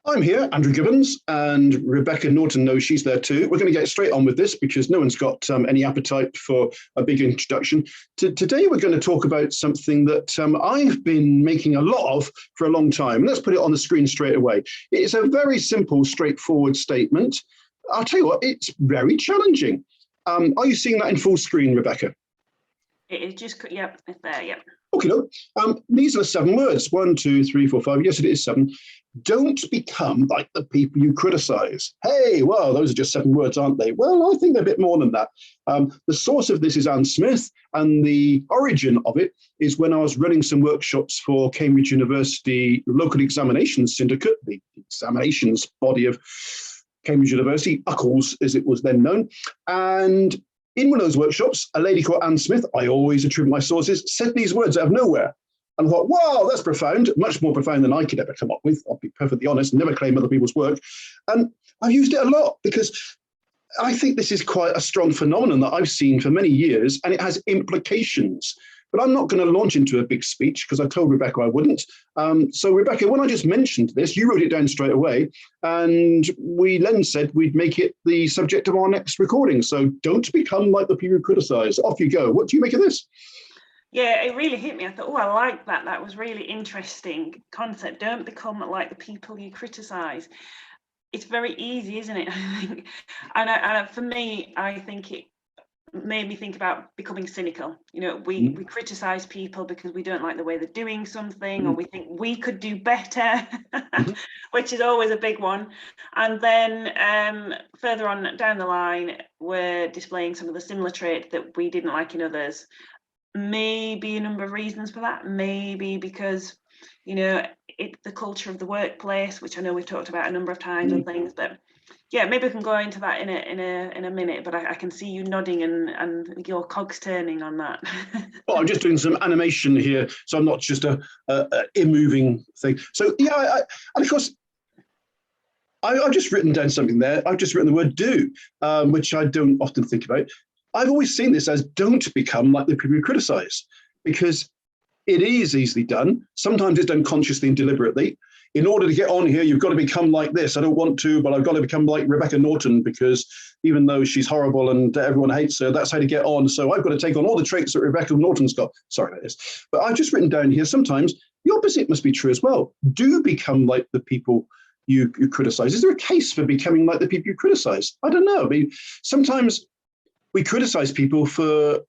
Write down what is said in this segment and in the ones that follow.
I'm here, Andrew Gibbons, and Rebecca Norton knows she's there too. We're going to get straight on with this because no one's got any appetite for a big introduction. Today, we're going to talk about something that I've been making a lot of for a long time. Let's put it on the screen straight away. It's a very simple, straightforward statement. I'll tell you what, it's very challenging. Are you seeing that in full screen, Rebecca? It is just, yep, it's there, yep. Okay, look, these are the 7 words. 1, 2, 3, 4, 5. Yes, it is 7. Don't become like the people you criticize. Hey, well, those are just 7 words, aren't they? Well, I think they're a bit more than that. The source of this is Anne Smith, and the origin of it is when I was running some workshops for Cambridge University Local Examinations Syndicate, the examinations body of Cambridge University, UCLES as it was then known. And in one of those workshops, a lady called Anne Smith, I always attribute my sources, said these words out of nowhere. And I thought, wow, that's profound, much more profound than I could ever come up with. I'll be perfectly honest, never claim other people's work. And I've used it a lot because I think this is quite a strong phenomenon that I've seen for many years, and it has implications. But I'm not going to launch into a big speech because I told Rebecca I wouldn't. So Rebecca, when I just mentioned this, you wrote it down straight away. And we then said we'd make it the subject of our next recording. So don't become like the people who criticize. Off you go. What do you make of this? Yeah, it really hit me. I thought, oh, I like that. That was really interesting concept. Don't become like the people you criticize. It's very easy, isn't it? I think, and for me, I think it made me think about becoming cynical. You know, we criticize people because we don't like the way they're doing something, or we think we could do better, which is always a big one. And then further on down the line, we're displaying some of the similar traits that we didn't like in others. Maybe a number of reasons for that. Maybe because, you know, it's the culture of the workplace, which I know we've talked about a number of times and things, but yeah, maybe we can go into that in a minute, but I can see you nodding and your cogs turning on that. Well, I'm just doing some animation here, so I'm not just a moving thing. So yeah, and of course, I've just written down something there. I've just written the word do, which I don't often think about. I've always seen this as don't become like the people you criticize, because it is easily done. Sometimes it's done consciously and deliberately. In order to get on here, you've got to become like this. I don't want to, but I've got to become like Rebecca Norton, because even though she's horrible and everyone hates her, that's how to get on. So I've got to take on all the traits that Rebecca Norton's got. Sorry about this. But I've just written down here, sometimes the opposite must be true as well. Do become like the people you criticize. Is there a case for becoming like the people you criticize? I don't know. I mean, sometimes we criticize people for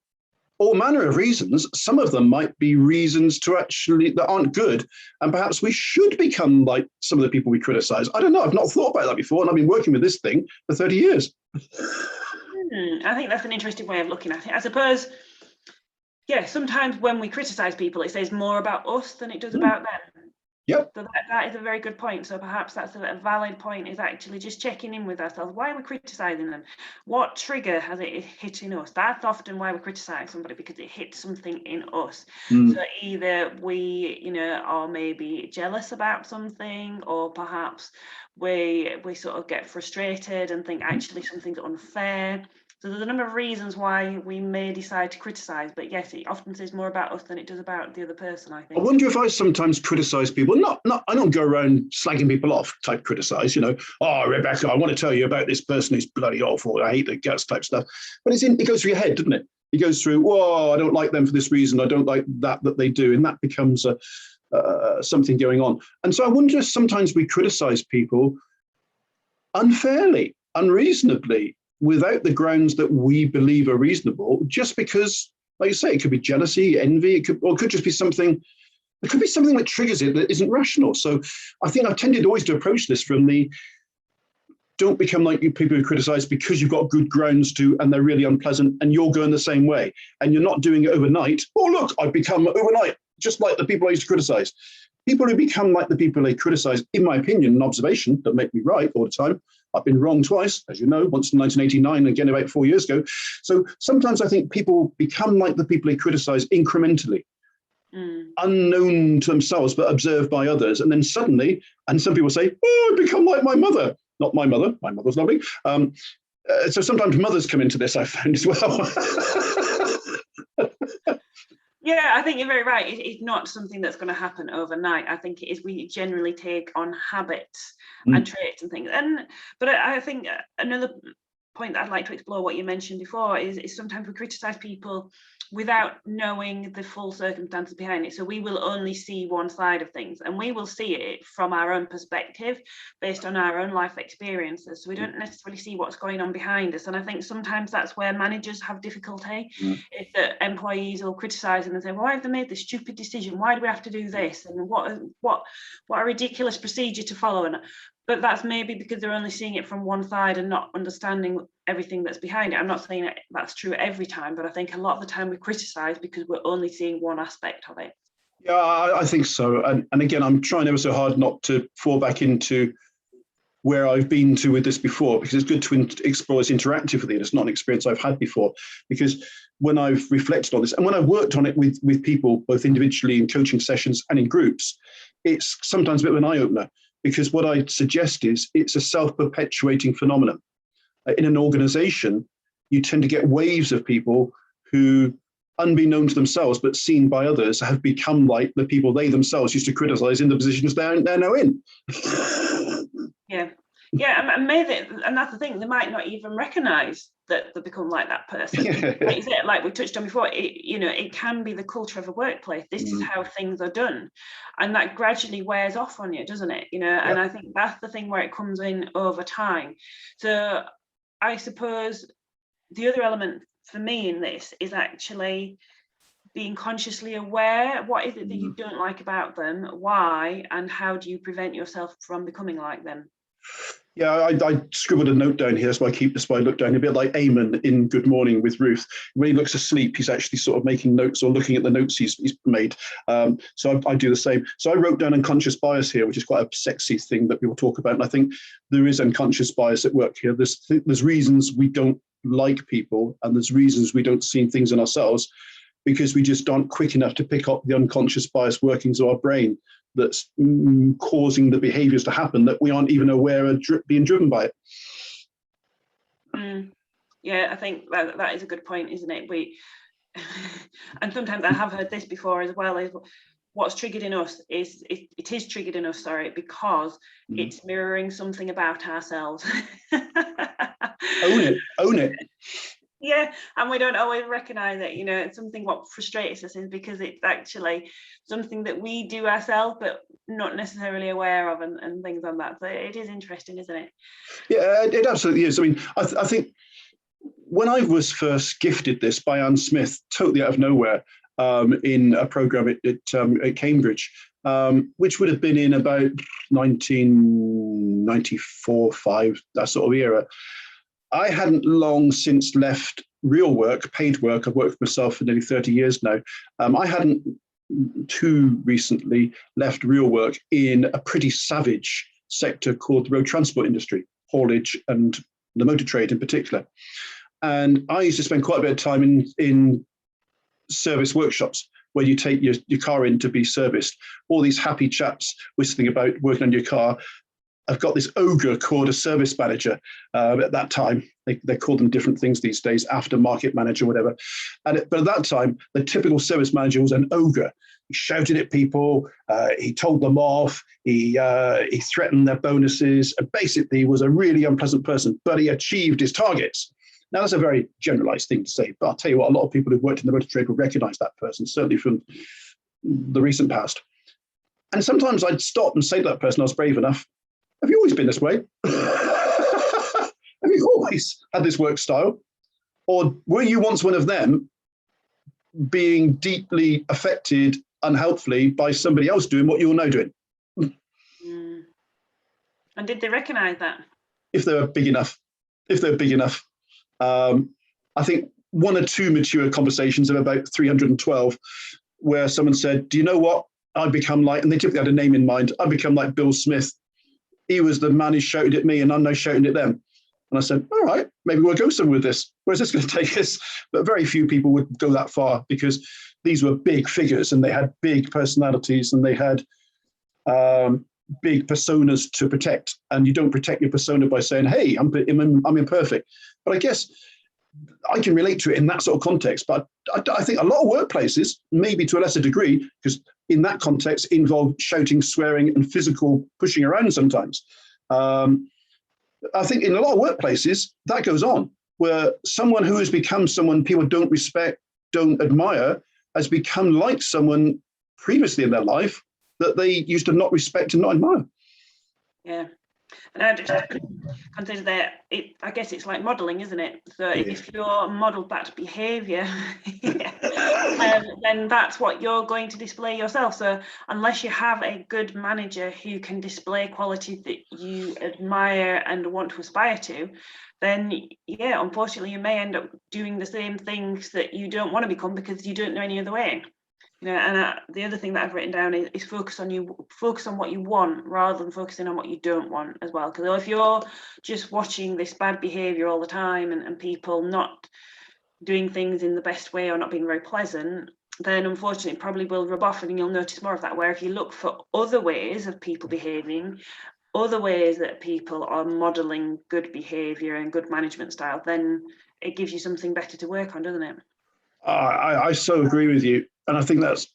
all manner of reasons. Some of them might be reasons that aren't good, and perhaps we should become like some of the people we criticize. I don't know. I've not thought about that before, and I've been working with this thing for 30 years. I think that's an interesting way of looking at it. I suppose, yeah, sometimes when we criticize people, it says more about us than it does about them. Yep. So that is a very good point. So perhaps that's a valid point, is actually just checking in with ourselves. Why are we criticizing them? What trigger has it hit in us? That's often why we criticize somebody, because it hits something in us. So either we, you know, are maybe jealous about something, or perhaps we sort of get frustrated and think actually something's unfair. So there's a number of reasons why we may decide to criticize, but yes, it often says more about us than it does about the other person, I think. I wonder if I sometimes criticize people, I don't go around slagging people off type criticize, you know, oh, Rebecca, I want to tell you about this person who's bloody awful, I hate the guts type stuff. But it goes through your head, doesn't it? It goes through, whoa, I don't like them for this reason, I don't like that they do, and that becomes something going on. And so I wonder if sometimes we criticize people unfairly, unreasonably, without the grounds that we believe are reasonable, just because, like you say, it could be jealousy, envy, it could just be something. It could be something that triggers it that isn't rational. So I think I've tended always to approach this from the don't become like you people who criticize because you've got good grounds to, and they're really unpleasant, and you're going the same way, and you're not doing it overnight. Oh, look, I've become overnight, just like the people I used to criticize. People who become like the people they criticize, in my opinion, an observation, don't make me right all the time. I've been wrong twice, as you know, once in 1989, again about 4 years ago. So sometimes I think people become like the people they criticize incrementally, unknown to themselves, but observed by others. And then suddenly, and some people say, oh, I've become like my mother. Not my mother. My mother's lovely. So sometimes mothers come into this, I found as well. Yeah, I think you're very right. It's not something that's going to happen overnight. I think it is, we generally take on habits and traits and things. But I think another point that I'd like to explore, what you mentioned before, is sometimes we criticise people without knowing the full circumstances behind it. So we will only see one side of things, and we will see it from our own perspective based on our own life experiences. So we don't necessarily see what's going on behind us. And I think sometimes that's where managers have difficulty, if the employees will criticise them and say, well, why have they made this stupid decision? Why do we have to do this? And what a ridiculous procedure to follow. But that's maybe because they're only seeing it from one side and not understanding everything that's behind it. I'm not saying that that's true every time, but I think a lot of the time we criticise because we're only seeing one aspect of it. Yeah, I think so. And again, I'm trying ever so hard not to fall back into where I've been to with this before, because it's good to explore this interactively. It's not an experience I've had before, because when I've reflected on this and when I've worked on it with people, both individually in coaching sessions and in groups, it's sometimes a bit of an eye-opener, because what I suggest is it's a self-perpetuating phenomenon. In an organization, you tend to get waves of people who, unbeknown to themselves, but seen by others, have become like the people they themselves used to criticize in the positions they're now in. Yeah, and maybe, and that's the thing, they might not even recognize that they become like that person. Like we touched on before, it can be the culture of a workplace. This is how things are done, and that gradually wears off on you, doesn't it? And I think that's the thing where it comes in over time. So I suppose the other element for me in this is actually being consciously aware. What is it that you don't like about them? Why? And how do you prevent yourself from becoming like them? Yeah, I scribbled a note down here, so I keep this. I look down a bit like Eamon in Good Morning with Ruth. When he looks asleep, he's actually sort of making notes or looking at the notes he's made. So I do the same. So I wrote down unconscious bias here, which is quite a sexy thing that people talk about. And I think there is unconscious bias at work here. There's reasons we don't like people, and there's reasons we don't see things in ourselves, because we just aren't quick enough to pick up the unconscious bias workings of our brain that's causing the behaviors to happen that we aren't even aware are being driven by it. Yeah, I think that is a good point, isn't it? And sometimes I have heard this before as well, is what's triggered in us is, it is triggered in us, because it's mirroring something about ourselves. Own it. Yeah, and we don't always recognize it. It's something what frustrates us is because it's actually something that we do ourselves, but not necessarily aware of, and things like that. So it is interesting, isn't it? Yeah, it absolutely is. I mean, I think when I was first gifted this by Anne Smith, totally out of nowhere, in a program at Cambridge, which would have been in about 1994, 5, that sort of era. I hadn't long since left real work, paid work. I've worked for myself for nearly 30 years now. I hadn't too recently left real work in a pretty savage sector called the road transport industry, haulage and the motor trade in particular. And I used to spend quite a bit of time in service workshops where you take your car in to be serviced. All these happy chaps whistling about working on your car. I've got this ogre called a service manager. At that time, they call them different things these days, aftermarket manager, whatever. But at that time, the typical service manager was an ogre. He shouted at people, he told them off, he threatened their bonuses, and basically was a really unpleasant person, but he achieved his targets. Now, that's a very generalized thing to say, but I'll tell you what, a lot of people who've worked in the motor trade will recognize that person, certainly from the recent past. And sometimes I'd stop and say to that person, I was brave enough, have you always been this way? Have you always had this work style? Or were you once one of them, being deeply affected unhelpfully by somebody else doing what you're now doing? And did they recognize that? If they were big enough. I think one or two mature conversations of about 312 where someone said, do you know what? I've become like, and they typically had a name in mind, I've become like Bill Smith. He was the man who shouted at me and I'm now shouting at them. And I said, all right, maybe we'll go somewhere with this. Where's this going to take us? But very few people would go that far because these were big figures and they had big personalities and they had big personas to protect. And you don't protect your persona by saying, hey, I'm imperfect. But I guess I can relate to it in that sort of context. But I think a lot of workplaces, maybe to a lesser degree, because in that context involve shouting, swearing, and physical pushing around sometimes. I think in a lot of workplaces that goes on, where someone who has become someone people don't respect, don't admire, has become like someone previously in their life that they used to not respect and not admire. Yeah. And I just consider that I guess it's like modelling, isn't it? So if you're modelled that behaviour, then that's what you're going to display yourself. So unless you have a good manager who can display qualities that you admire and want to aspire to, then yeah, unfortunately you may end up doing the same things that you don't want to become because you don't know any other way. And the other thing that I've written down is focus on what you want rather than focusing on what you don't want as well. Because if you're just watching this bad behaviour all the time and people not doing things in the best way or not being very pleasant, then unfortunately it probably will rub off and you'll notice more of that. Where if you look for other ways of people behaving, other ways that people are modelling good behaviour and good management style, then it gives you something better to work on, doesn't it? I so agree with you. And I think that's,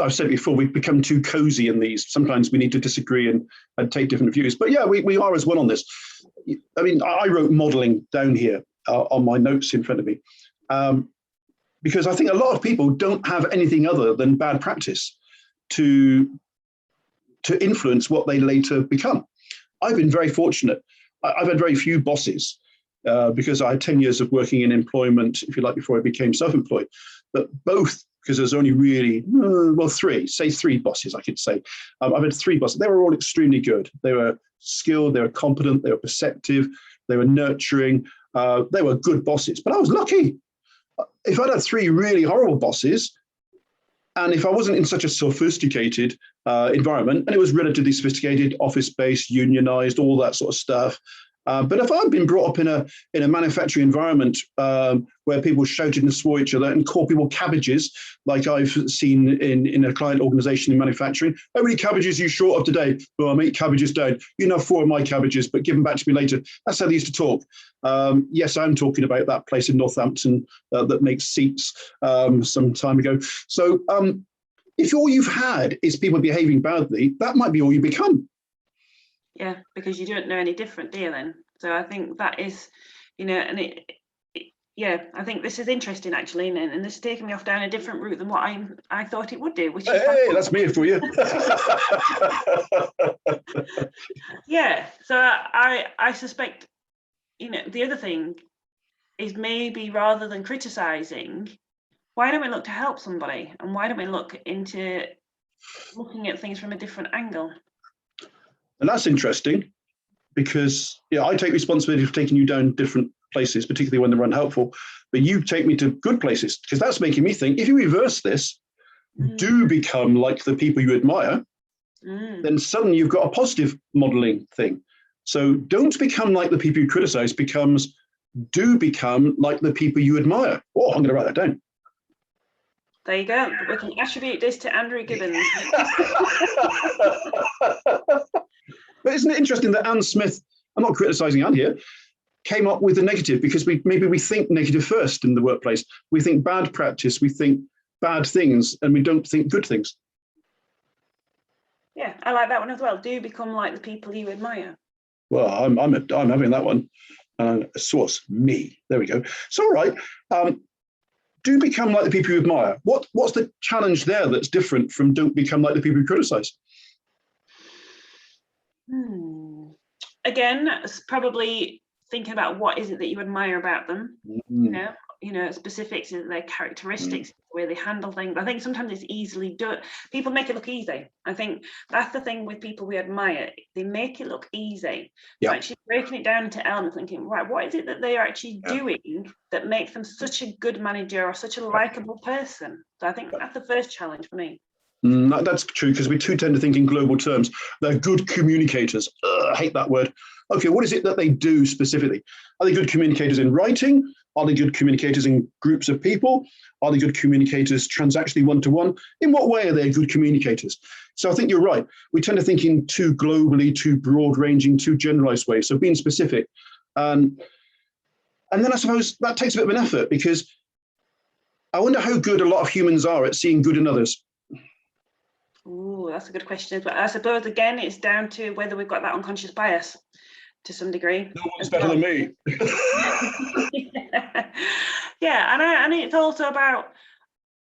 I've said before, we've become too cozy in these. Sometimes we need to disagree and take different views. But yeah, we are as one on this. I mean, I wrote modelling down here on my notes in front of me, because I think a lot of people don't have anything other than bad practice to influence what they later become. I've been very fortunate. I've had very few bosses because I had 10 years of working in employment, if you like, before I became self-employed. But both, because there's only really, three bosses, I could say. I've had three bosses. They were all extremely good. They were skilled, they were competent, they were perceptive, they were nurturing, they were good bosses. But I was lucky. If I'd had three really horrible bosses, and if I wasn't in such a sophisticated environment, and it was relatively sophisticated, office-based, unionized, all that sort of stuff, but if I'd been brought up in a manufacturing environment where people shouted and swore at each other and called people cabbages, like I've seen in a client organization in manufacturing, how many cabbages are you short of today? Well, I'm 8 cabbages down. You know 4 of my cabbages, but give them back to me later. That's how they used to talk. Yes, I'm talking about that place in Northampton that makes seats some time ago. So if all you've had is people behaving badly, that might be all you become. Yeah, because you don't know any different, do you then? So I think that is, and I think this is interesting actually, and this is taking me off down a different route than what I thought it would do. Which is that's me for you. Yeah, so I suspect, the other thing is maybe rather than criticising, why don't we look to help somebody, and why don't we look into looking at things from a different angle? And that's interesting because I take responsibility for taking you down different places, particularly when they're unhelpful, but you take me to good places, because that's making me think, if you reverse this, do become like the people you admire, then suddenly you've got a positive modeling thing. So don't become like the people you criticize becomes do become like the people you admire. Oh, I'm going to write that down. There you go. We can attribute this to Andrew Gibbons. But isn't it interesting that Anne Smith, I'm not criticizing Anne here, came up with the negative because maybe we think negative first in the workplace. We think bad practice, we think bad things, and we don't think good things. Yeah, I like that one as well. Do become like the people you admire. Well, I'm having that one. Source, me. There we go. It's all right. Do become like the people you admire. What's the challenge there that's different from don't become like the people you criticize? Again, it's probably thinking about what is it that you admire about them. Specifics, their characteristics, the way they handle things. I think sometimes it's easily done. People make it look easy. I think that's the thing with people we admire. They make it look easy. Yeah. So actually breaking it down into elements, thinking, right, what is it that they are actually doing that makes them such a good manager or such a likable person? So I think that's the first challenge for me. That's true, because we too tend to think in global terms. They're good communicators. I hate that word. Okay, what is it that they do specifically? Are they good communicators in writing? Are they good communicators in groups of people? Are they good communicators transactionally one-to-one? In what way are they good communicators? So I think you're right. We tend to think in too globally, too broad-ranging, too generalized ways. So being specific. And And then I suppose that takes a bit of an effort, because I wonder how good a lot of humans are at seeing good in others. Oh, that's a good question. But I suppose, again, it's down to whether we've got that unconscious bias to some degree. No one's better than me. Yeah, and it's also about,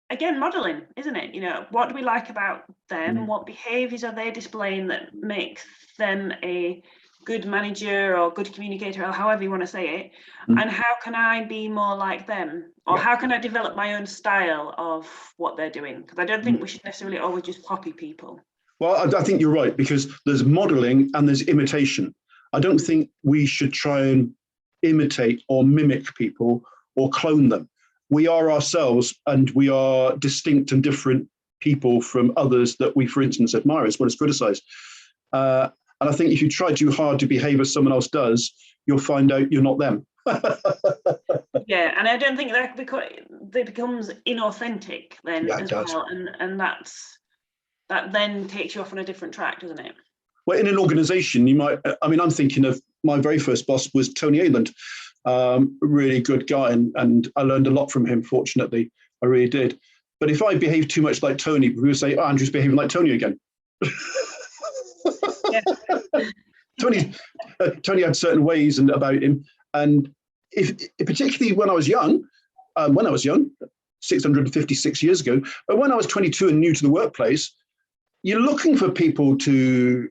again, modeling, isn't it? You know, what do we like about them? What behaviours are they displaying that makes them a good manager or good communicator, or however you want to say it? And how can I be more like them? Or how can I develop my own style of what they're doing? Because I don't think we should necessarily always just copy people. Well, I think you're right, because there's modeling and there's imitation. I don't think we should try and imitate or mimic people or clone them. We are ourselves, and we are distinct and different people from others that we, for instance, admire as well as criticize. And I think if you try too hard to behave as someone else does, you'll find out you're not them. Yeah, and I don't think that becomes inauthentic then as well, and that then takes you off on a different track, doesn't it? Well, in an organization, you might, I mean, I'm thinking of my very first boss was Tony Ayland, really good guy, and I learned a lot from him, fortunately, I really did. But if I behaved too much like Tony, we would say, oh, Andrew's behaving like Tony again. Yeah. Tony had certain ways about him, and particularly when I was young, 656 years ago, but when I was 22 and new to the workplace, you're looking for people to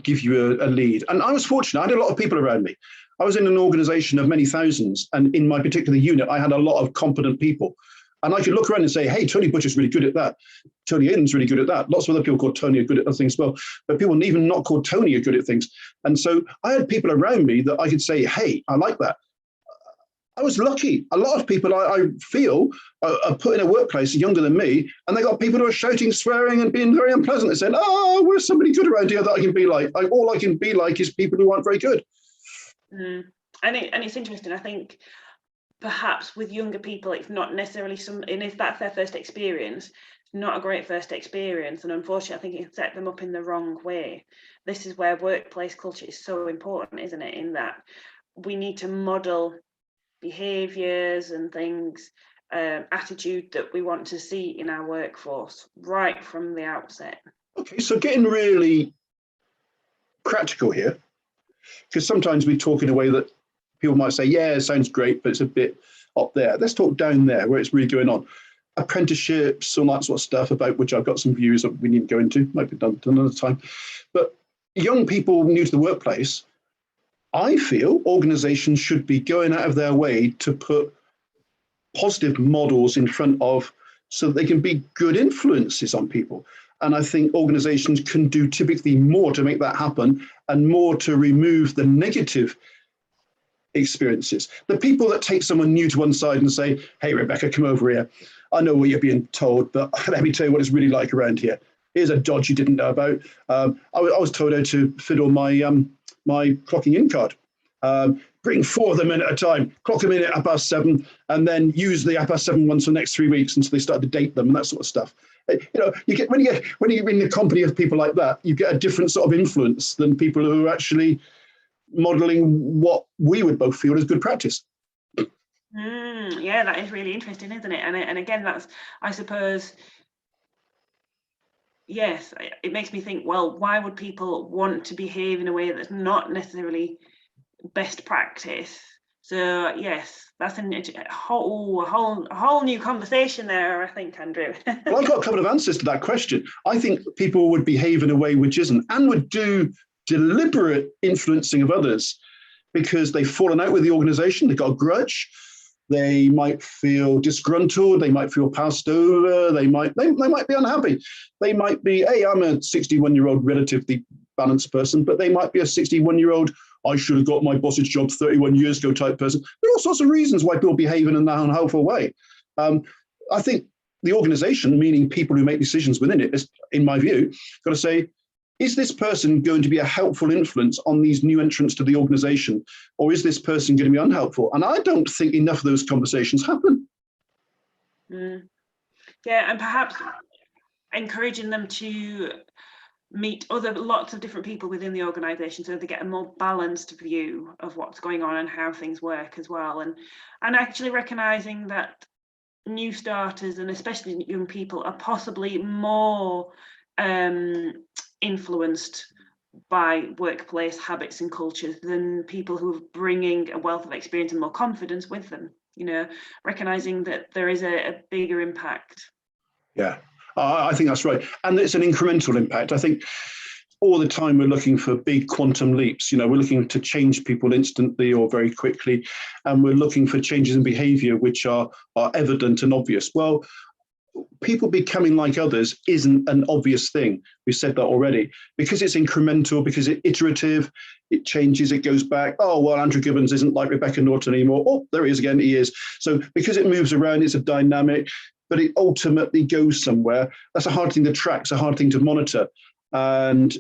give you a lead. And I was fortunate. I had a lot of people around me. I was in an organization of many thousands, and in my particular unit, I had a lot of competent people. And I could look around and say, hey, Tony Butcher's really good at that. Tony Aiden's really good at that. Lots of other people called Tony are good at other things as well. But people even not called Tony are good at things. And so I had people around me that I could say, hey, I like that. I was lucky. A lot of people I feel are put in a workplace younger than me, and they got people who are shouting, swearing, and being very unpleasant and saying, oh, where's somebody good around here that I can be like? All I can be like is people who aren't very good. And it's interesting. I think perhaps with younger people, it's not necessarily and if that's their first experience, not a great first experience. And unfortunately, I think it can set them up in the wrong way. This is where workplace culture is so important, isn't it? In that we need to model behaviours and things, attitude that we want to see in our workforce right from the outset. Okay, so getting really practical here, because sometimes we talk in a way that people might say, yeah, it sounds great, but it's a bit up there. Let's talk down there where it's really going on. Apprenticeships, all that sort of stuff, about which I've got some views that we need to go into, might be done another time. But young people new to the workplace, I feel organizations should be going out of their way to put positive models in front of, so that they can be good influences on people. And I think organizations can do typically more to make that happen, and more to remove the negative experiences. The people that take someone new to one side and say, hey, Rebecca, come over here. I know what you're being told, but let me tell you what it's really like around here. Here's a dodge you didn't know about. I was told how to fiddle my clocking in card. Bring 4 of them in at a time, clock them in at 7:30, and then use the 7:30 ones for the next 3 weeks until they start to date them and that sort of stuff. You know, when you're in the company of people like that, you get a different sort of influence than people who are actually modeling what we would both feel is good practice. Yeah, that is really interesting, isn't it? And again, that's, I suppose, yes, it makes me think, well, why would people want to behave in a way that's not necessarily best practice? So yes, that's a whole new conversation there, I think, Andrew. Well, I've got a couple of answers to that question. I think people would behave in a way which isn't, and would do deliberate influencing of others because they've fallen out with the organization, they've got a grudge, they might feel disgruntled, they might feel passed over, they might be unhappy. They might be, hey, I'm a 61-year-old relatively balanced person, but they might be a 61-year-old, I should have got my boss's job 31 years ago type person. There are all sorts of reasons why people behave in an unhelpful way. I think the organization, meaning people who make decisions within it, is, in my view, got to say, is this person going to be a helpful influence on these new entrants to the organization, or is this person going to be unhelpful? And I don't think enough of those conversations happen. Yeah, and perhaps encouraging them to meet lots of different people within the organisation, so they get a more balanced view of what's going on and how things work as well, and actually recognising that new starters, and especially young people, are possibly more influenced by workplace habits and cultures than people who are bringing a wealth of experience and more confidence with them, you know, recognising that there is a bigger impact. Yeah, I think that's right. And it's an incremental impact. I think all the time we're looking for big quantum leaps. You know, we're looking to change people instantly or very quickly, and we're looking for changes in behaviour which are evident and obvious. Well, people becoming like others isn't an obvious thing. We've said that already. Because it's incremental, because it's iterative, it changes, it goes back. Oh, well, Andrew Gibbons isn't like Rebecca Norton anymore. Oh, there he is again, he is. So because it moves around, it's a dynamic, but it ultimately goes somewhere. That's a hard thing to track, it's a hard thing to monitor. And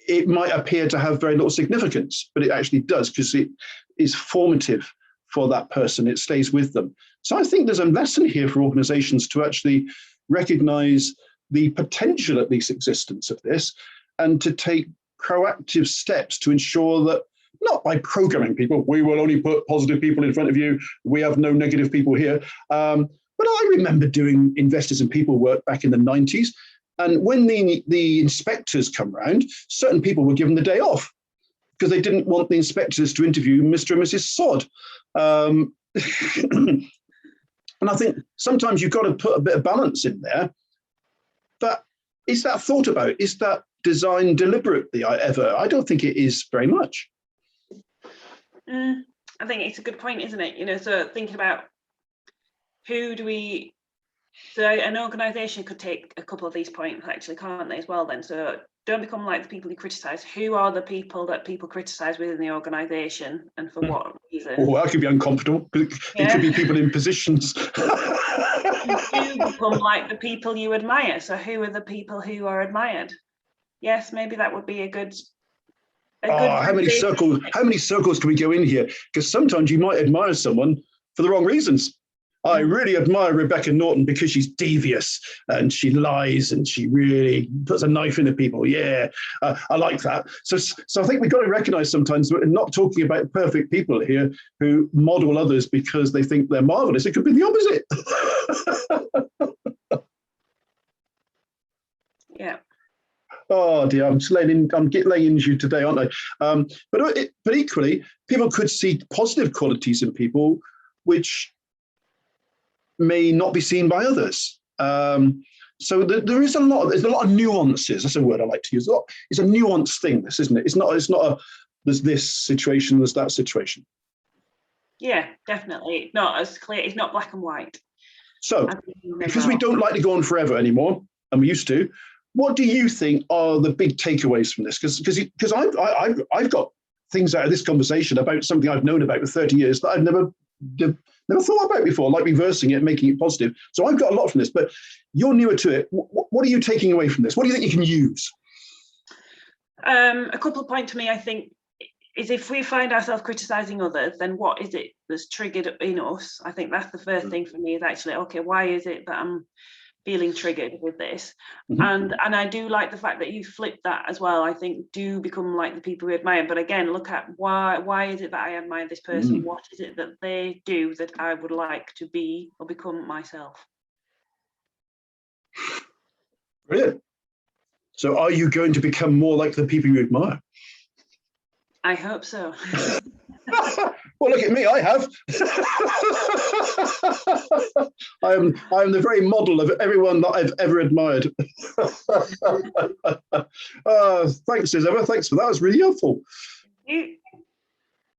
it might appear to have very little significance, but it actually does, because it is formative for that person. It stays with them. So I think there's a lesson here for organizations to actually recognize the potential, at least, existence of this, and to take proactive steps to ensure that, not by programming people, we will only put positive people in front of you, we have no negative people here. But I remember doing investors and people work back in the 90s. And when the inspectors come round, certain people were given the day off because they didn't want the inspectors to interview Mr. and Mrs. Sod. And I think sometimes you've got to put a bit of balance in there. But is that thought about? Is that designed deliberately ever? I don't think it is very much. I think it's a good point, isn't it? You know, so thinking about who do we, so an organisation could take a couple of these points actually, can't they, as well then? So don't become like the people you criticise. Who are the people that people criticise within the organisation, and for what reason? Oh, that could be uncomfortable. It could be people in positions. You become like the people you admire. So who are the people who are admired? Yes, maybe that would be a good. How many circles can we go in here? Because sometimes you might admire someone for the wrong reasons. I really admire Rebecca Norton because she's devious and she lies and she really puts a knife into people. Yeah, I like that. So I think we've got to recognize sometimes we're not talking about perfect people here who model others because they think they're marvelous. It could be the opposite. Yeah. Oh dear, I'm laying into you today, aren't I? But equally, people could see positive qualities in people which may not be seen by others. So there's a lot of nuances. That's a word I like to use. It's a nuanced thing, this, isn't it? It's not there's this situation, there's that situation. Yeah, definitely. Not as clear, it's not black and white. So because we don't like to go on forever anymore, and we used to, what do you think are the big takeaways from this? Because I've got things out of this conversation about something I've known about for 30 years that I've never thought about before, like reversing it, making it positive. So I've got a lot from this, but you're newer to it. What are you taking away from this? What do you think you can use? A couple of points to me, I think, is if we find ourselves criticising others, then what is it that's triggered in us? I think that's the first thing for me, is actually, okay, why is it that I'm feeling triggered with this? And I do like the fact that you flipped that as well. I think do become like the people we admire, but again, look at why is it that I admire this person? What is it that they do that I would like to be or become myself? Brilliant. So are you going to become more like the people you admire? I hope so. Well, look at me, I have. I am the very model of everyone that I've ever admired. Thanks, Isabella. Thanks for that. It was really helpful. Thank you.